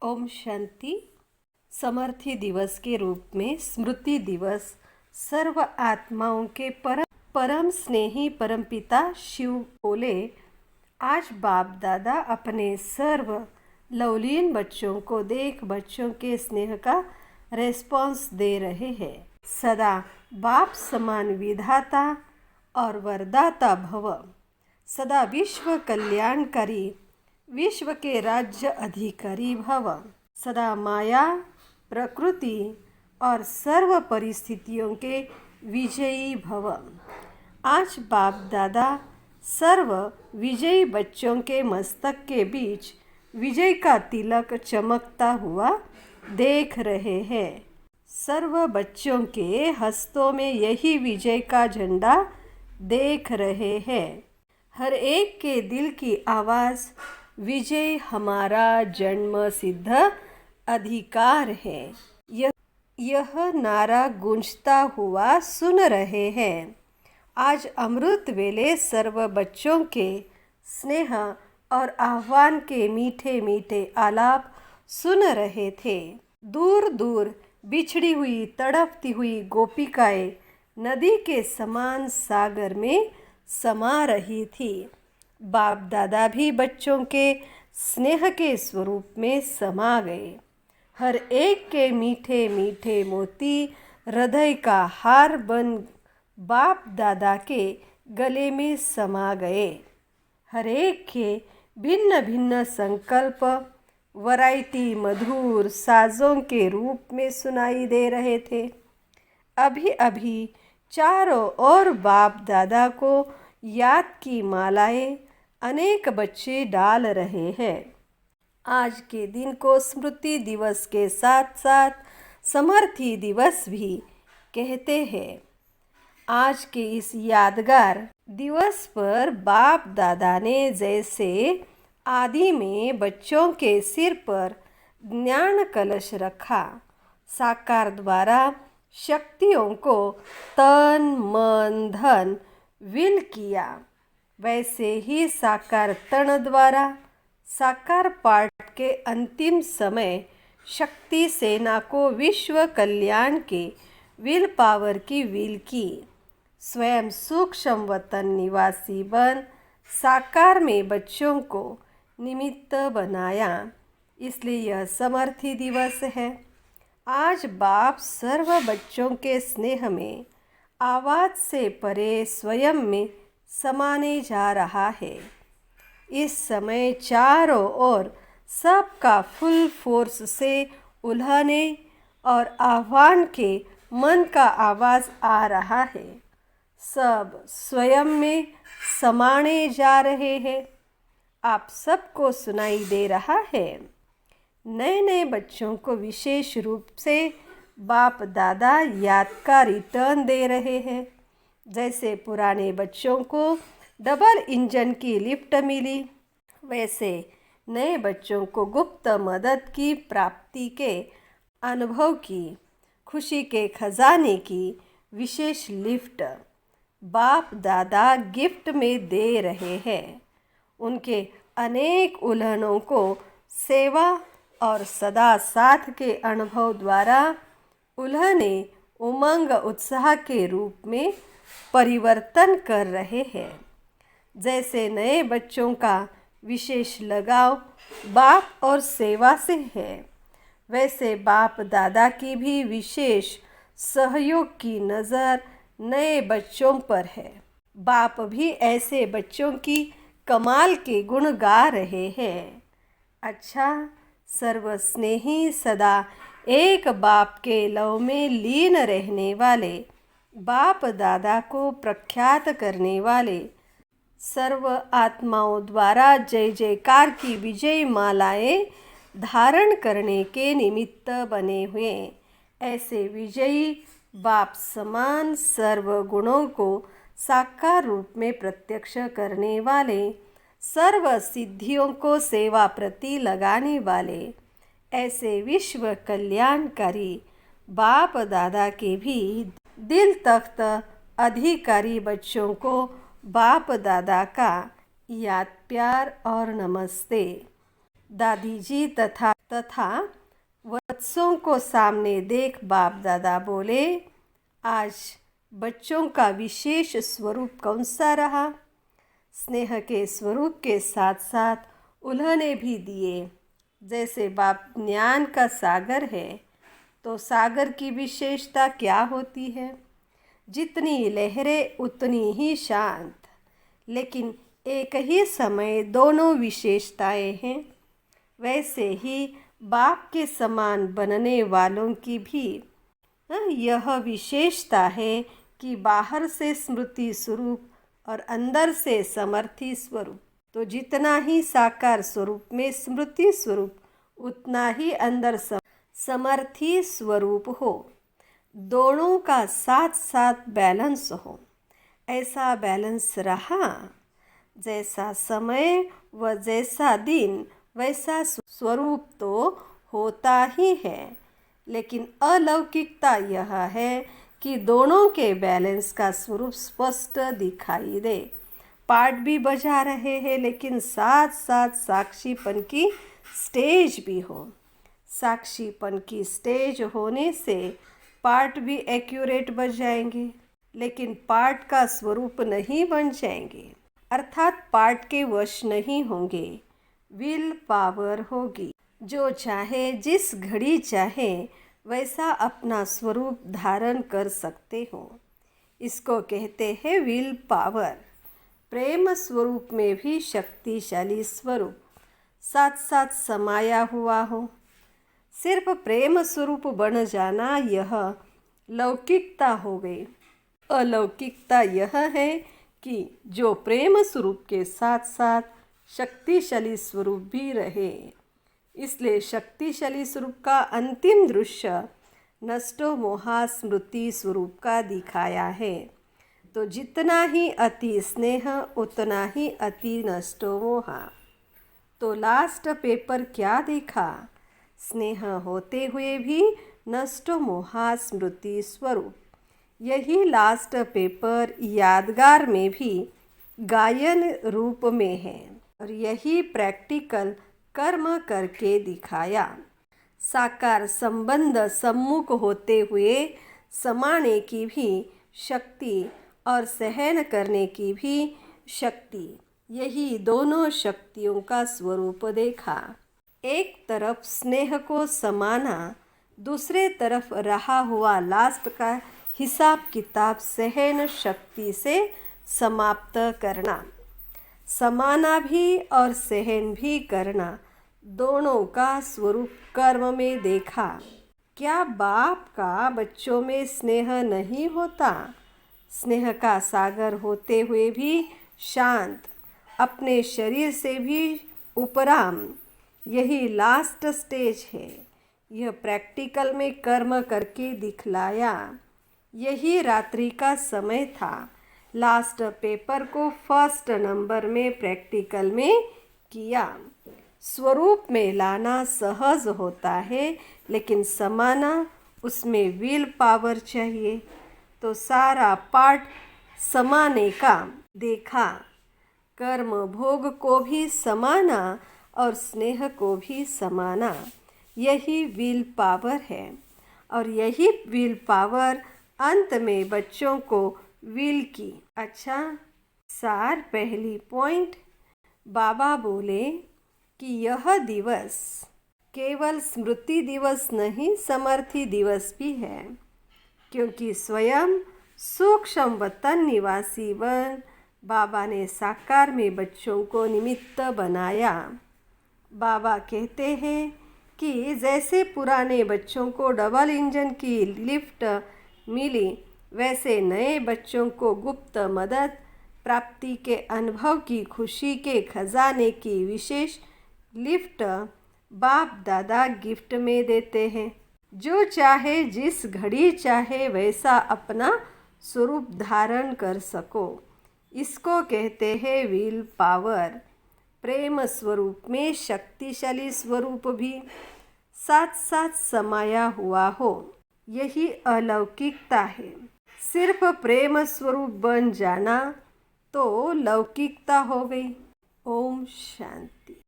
ओम शांति। समर्थी दिवस के रूप में स्मृति दिवस सर्व आत्माओं के परम स्नेही परमपिता शिव बोले, आज बाप दादा अपने सर्व लवलीन बच्चों को देख बच्चों के स्नेह का रेस्पॉन्स दे रहे हैं। सदा बाप समान विधाता और वरदाता भव, सदा विश्व कल्याणकारी विश्व के राज्य अधिकारी भव, सदा माया प्रकृति और सर्व परिस्थितियों के विजयी भव। आज बाप दादा सर्व विजयी बच्चों के मस्तक के बीच विजय का तिलक चमकता हुआ देख रहे हैं। सर्व बच्चों के हस्तों में यही विजय का झंडा देख रहे हैं। हर एक के दिल की आवाज़, विजय हमारा जन्म सिद्ध अधिकार है, यह नारा गूंजता हुआ सुन रहे हैं। आज अमृत वेले सर्व बच्चों के स्नेह और आह्वान के मीठे मीठे आलाप सुन रहे थे। दूर दूर बिछड़ी हुई तड़पती हुई गोपिकाएं नदी के समान सागर में समा रही थी। बाप दादा भी बच्चों के स्नेह के स्वरूप में समा गए। हर एक के मीठे मीठे मोती हृदय का हार बन बाप दादा के गले में समा गए। हर एक के भिन्न भिन्न संकल्प वैरायटी मधुर साजों के रूप में सुनाई दे रहे थे। अभी अभी चारों ओर बाप दादा को याद की मालाएं अनेक बच्चे डाल रहे हैं। आज के दिन को स्मृति दिवस के साथ साथ समर्थी दिवस भी कहते हैं। आज के इस यादगार दिवस पर बाप दादा ने जैसे आदि में बच्चों के सिर पर ज्ञान कलश रखा, साकार द्वारा शक्तियों को तन मन धन विल किया, वैसे ही साकार तन द्वारा साकार पाठ के अंतिम समय शक्ति सेना को विश्व कल्याण के विल पावर की विल की। स्वयं सूक्ष्म वतन निवासी बन साकार में बच्चों को निमित्त बनाया, इसलिए यह समर्थी दिवस है। आज बाप सर्व बच्चों के स्नेह में आवाज़ से परे स्वयं में समाने जा रहा है। इस समय चारों ओर सबका फुल फोर्स से उल्हाने और आह्वान के मन का आवाज़ आ रहा है। सब स्वयं में समाने जा रहे हैं। आप सबको सुनाई दे रहा है। नए नए बच्चों को विशेष रूप से बाप दादा याद का रिटर्न दे रहे हैं। जैसे पुराने बच्चों को डबल इंजन की लिफ्ट मिली, वैसे नए बच्चों को गुप्त मदद की प्राप्ति के अनुभव की खुशी के खजाने की विशेष लिफ्ट बाप दादा गिफ्ट में दे रहे हैं। उनके अनेक उल्हनों को सेवा और सदा साथ के अनुभव द्वारा उल्हने उमंग उत्साह के रूप में परिवर्तन कर रहे हैं। जैसे नए बच्चों का विशेष लगाव बाप और सेवा से है, वैसे बाप दादा की भी विशेष सहयोग की नज़र नए बच्चों पर है। बाप भी ऐसे बच्चों की कमाल के गुण गा रहे हैं। अच्छा, सर्वस्नेही सदा एक बाप के लव में लीन रहने वाले, बाप दादा को प्रख्यात करने वाले, सर्व आत्माओं द्वारा जय जयकार की विजय मालाएं धारण करने के निमित्त बने हुए ऐसे विजयी बाप समान सर्व गुणों को साकार रूप में प्रत्यक्ष करने वाले, सर्व सिद्धियों को सेवा प्रति लगाने वाले ऐसे विश्व कल्याणकारी बाप दादा के भी दिल तख्त अधिकारी बच्चों को बाप दादा का याद प्यार और नमस्ते। दादी जी तथा तथा बच्चों को सामने देख बाप दादा बोले, आज बच्चों का विशेष स्वरूप कौन सा रहा? स्नेह के स्वरूप के साथ साथ उन्होंने भी दिए। जैसे बाप ज्ञान का सागर है, तो सागर की विशेषता क्या होती है? जितनी लहरें उतनी ही शांत। लेकिन एक ही समय दोनों विशेषताएं हैं। वैसे ही बाप के समान बनने वालों की भी यह विशेषता है कि बाहर से स्मृति स्वरूप और अंदर से समर्थी स्वरूप। तो जितना ही साकार स्वरूप में स्मृति स्वरूप, उतना ही अंदर समर्थी स्वरूप हो। दोनों का साथ साथ बैलेंस हो। ऐसा बैलेंस रहा, जैसा समय व जैसा दिन वैसा स्वरूप तो होता ही है। लेकिन अलौकिकता यह है कि दोनों के बैलेंस का स्वरूप स्पष्ट दिखाई दे। पार्ट भी बजा रहे हैं, लेकिन साथ साथ साक्षीपन की स्टेज भी हो। साक्षीपन की स्टेज होने से पार्ट भी एक्यूरेट बजाएंगे, लेकिन पार्ट का स्वरूप नहीं बन जाएंगे, अर्थात पार्ट के वश नहीं होंगे। विल पावर होगी। जो चाहे, जिस घड़ी चाहे वैसा अपना स्वरूप धारण कर सकते हो। इसको कहते हैं विल पावर। प्रेम स्वरूप में भी शक्तिशाली स्वरूप साथ साथ समाया हुआ हो। सिर्फ प्रेम स्वरूप बन जाना यह लौकिकता हो गई। अलौकिकता यह है कि जो प्रेम स्वरूप के साथ साथ शक्तिशाली स्वरूप भी रहे। इसलिए शक्तिशाली स्वरूप का अंतिम दृश्य नष्टो मोहा स्मृति स्वरूप का दिखाया है। तो जितना ही अति स्नेह उतना ही अति नष्टो मोहा। तो लास्ट पेपर क्या देखा? स्नेह होते हुए भी नष्टो मोहा स्मृति स्वरूप। यही लास्ट पेपर यादगार में भी गायन रूप में है, और यही प्रैक्टिकल कर्म करके दिखाया। साकार संबंध सम्मुख होते हुए समाने की भी शक्ति और सहन करने की भी शक्ति, यही दोनों शक्तियों का स्वरूप देखा। एक तरफ स्नेह को समाना, दूसरे तरफ रहा हुआ लास्ट का हिसाब किताब सहन शक्ति से समाप्त करना। समाना भी और सहन भी करना, दोनों का स्वरूप कर्म में देखा। क्या बाप का बच्चों में स्नेह नहीं होता? स्नेह का सागर होते हुए भी शांत, अपने शरीर से भी उपराम, यही लास्ट स्टेज है। यह प्रैक्टिकल में कर्म करके दिखलाया। यही रात्रि का समय था। लास्ट पेपर को फर्स्ट नंबर में प्रैक्टिकल में किया। स्वरूप में लाना सहज होता है, लेकिन समाना उसमें विल पावर चाहिए। तो सारा पार्ट समाने का देखा। कर्म भोग को भी समाना और स्नेह को भी समाना, यही विल पावर है। और यही विल पावर अंत में बच्चों को विल की। अच्छा, सार पहली पॉइंट, बाबा बोले कि यह दिवस केवल स्मृति दिवस नहीं, समर्थी दिवस भी है। क्योंकि स्वयं सूक्ष्म वतन निवासी बन बाबा ने साकार में बच्चों को निमित्त बनाया। बाबा कहते हैं कि जैसे पुराने बच्चों को डबल इंजन की लिफ्ट मिली, वैसे नए बच्चों को गुप्त मदद प्राप्ति के अनुभव की खुशी के खजाने की विशेष लिफ्ट बाप दादा गिफ्ट में देते हैं। जो चाहे, जिस घड़ी चाहे वैसा अपना स्वरूप धारण कर सको। इसको कहते हैं विल पावर। प्रेम स्वरूप में शक्तिशाली स्वरूप भी साथ साथ समाया हुआ हो, यही अलौकिकता है। सिर्फ प्रेम स्वरूप बन जाना तो लौकिकता हो गई। ओम शांति।